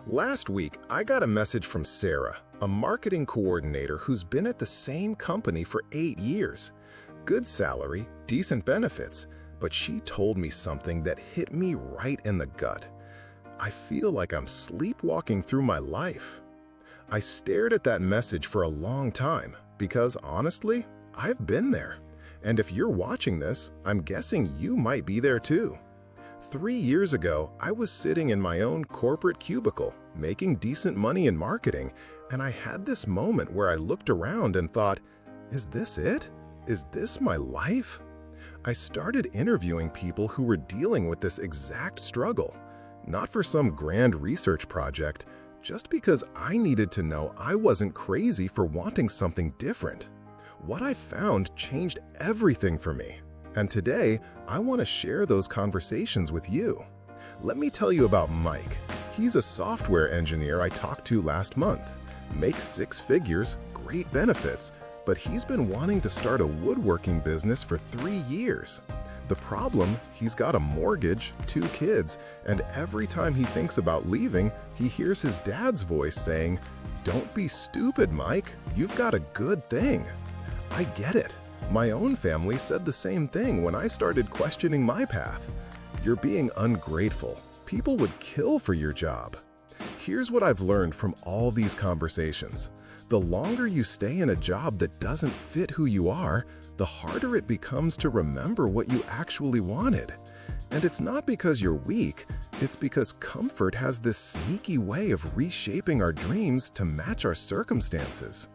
Last week, I got a message from Sarah, a marketing coordinator who's been at the same company for 8 years. Good salary, decent benefits, but she told me something that hit me right in the gut. I feel like I'm sleepwalking through my life. I stared at that message for a long time because, honestly, I've been there. And if you're watching this, I'm guessing you might be there too. 3 years ago, I was sitting in my own corporate cubicle, making decent money in marketing, and I had this moment where I looked around and thought, is this it? Is this my life? I started interviewing people who were dealing with this exact struggle, not for some grand research project, just because I needed to know I wasn't crazy for wanting something different. What I found changed everything for me. And today, I want to share those conversations with you. Let me tell you about Mike. He's a software engineer I talked to last month. Makes 6 figures, great benefits, but he's been wanting to start a woodworking business for 3 years. The problem, he's got a mortgage, 2 kids, and every time he thinks about leaving, he hears his dad's voice saying, "Don't be stupid, Mike. You've got a good thing." I get it. My own family said the same thing when I started questioning my path. You're being ungrateful. People would kill for your job. Here's what I've learned from all these conversations. The longer you stay in a job that doesn't fit who you are, the harder it becomes to remember what you actually wanted. And it's not because you're weak, it's because comfort has this sneaky way of reshaping our dreams to match our circumstances.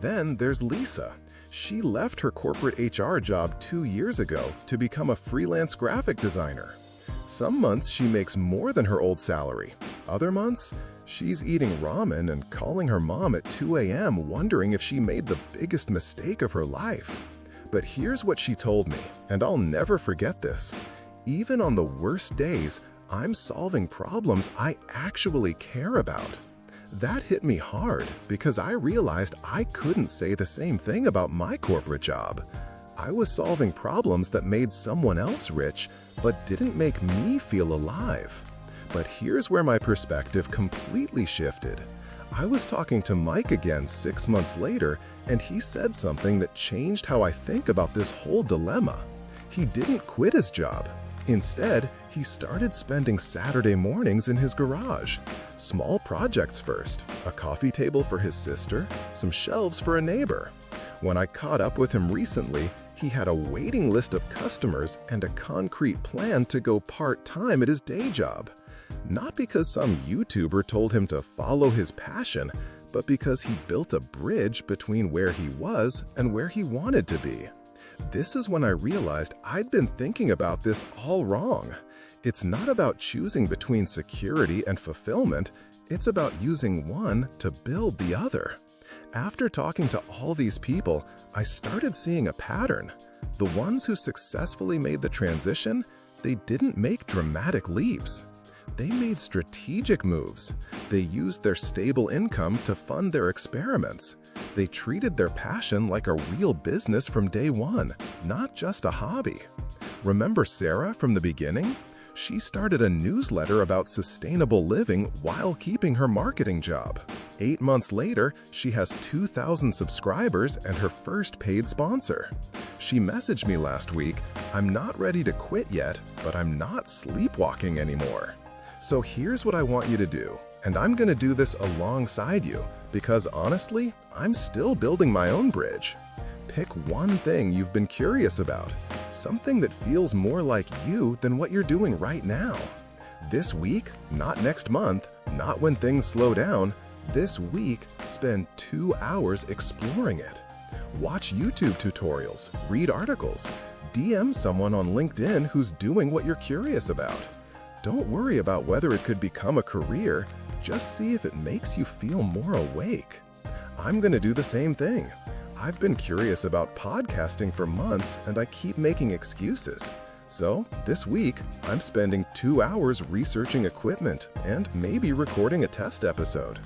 Then there's Lisa. She left her corporate HR job 2 years ago to become a freelance graphic designer. Some months she makes more than her old salary. Other months, she's eating ramen and calling her mom at 2 a.m. wondering if she made the biggest mistake of her life. But here's what she told me, and I'll never forget this. Even on the worst days, I'm solving problems I actually care about. That hit me hard because I realized I couldn't say the same thing about my corporate job. I was solving problems that made someone else rich, but didn't make me feel alive. But here's where my perspective completely shifted. I was talking to Mike again 6 months later, and he said something that changed how I think about this whole dilemma. He didn't quit his job. Instead, he started spending Saturday mornings in his garage. Small projects first, a coffee table for his sister, some shelves for a neighbor. When I caught up with him recently, he had a waiting list of customers and a concrete plan to go part-time at his day job. Not because some YouTuber told him to follow his passion, but because he built a bridge between where he was and where he wanted to be. This is when I realized I'd been thinking about this all wrong. It's not about choosing between security and fulfillment, it's about using one to build the other. After talking to all these people, I started seeing a pattern. The ones who successfully made the transition, they didn't make dramatic leaps. They made strategic moves. They used their stable income to fund their experiments. They treated their passion like a real business from day one, not just a hobby. Remember Sarah from the beginning? She started a newsletter about sustainable living while keeping her marketing job. 8 months later, she has 2,000 subscribers and her first paid sponsor. She messaged me last week, "I'm not ready to quit yet, but I'm not sleepwalking anymore." So here's what I want you to do, and I'm going to do this alongside you because honestly, I'm still building my own bridge. Pick one thing you've been curious about, something that feels more like you than what you're doing right now. This week, not next month, not when things slow down, this week, spend 2 hours exploring it. Watch YouTube tutorials, read articles, DM someone on LinkedIn who's doing what you're curious about. Don't worry about whether it could become a career, just see if it makes you feel more awake. I'm going to do the same thing. I've been curious about podcasting for months and I keep making excuses. So, this week, I'm spending 2 hours researching equipment and maybe recording a test episode.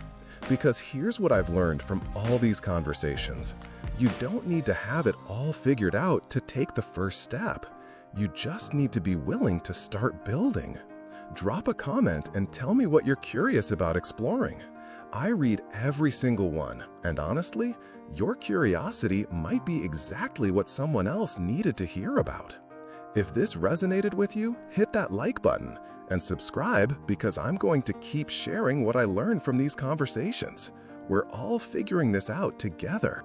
Because here's what I've learned from all these conversations. You don't need to have it all figured out to take the first step. You just need to be willing to start building. Drop a comment and tell me what you're curious about exploring. I read every single one, and honestly, your curiosity might be exactly what someone else needed to hear about. If this resonated with you, hit that like button and subscribe because I'm going to keep sharing what I learned from these conversations. We're all figuring this out together.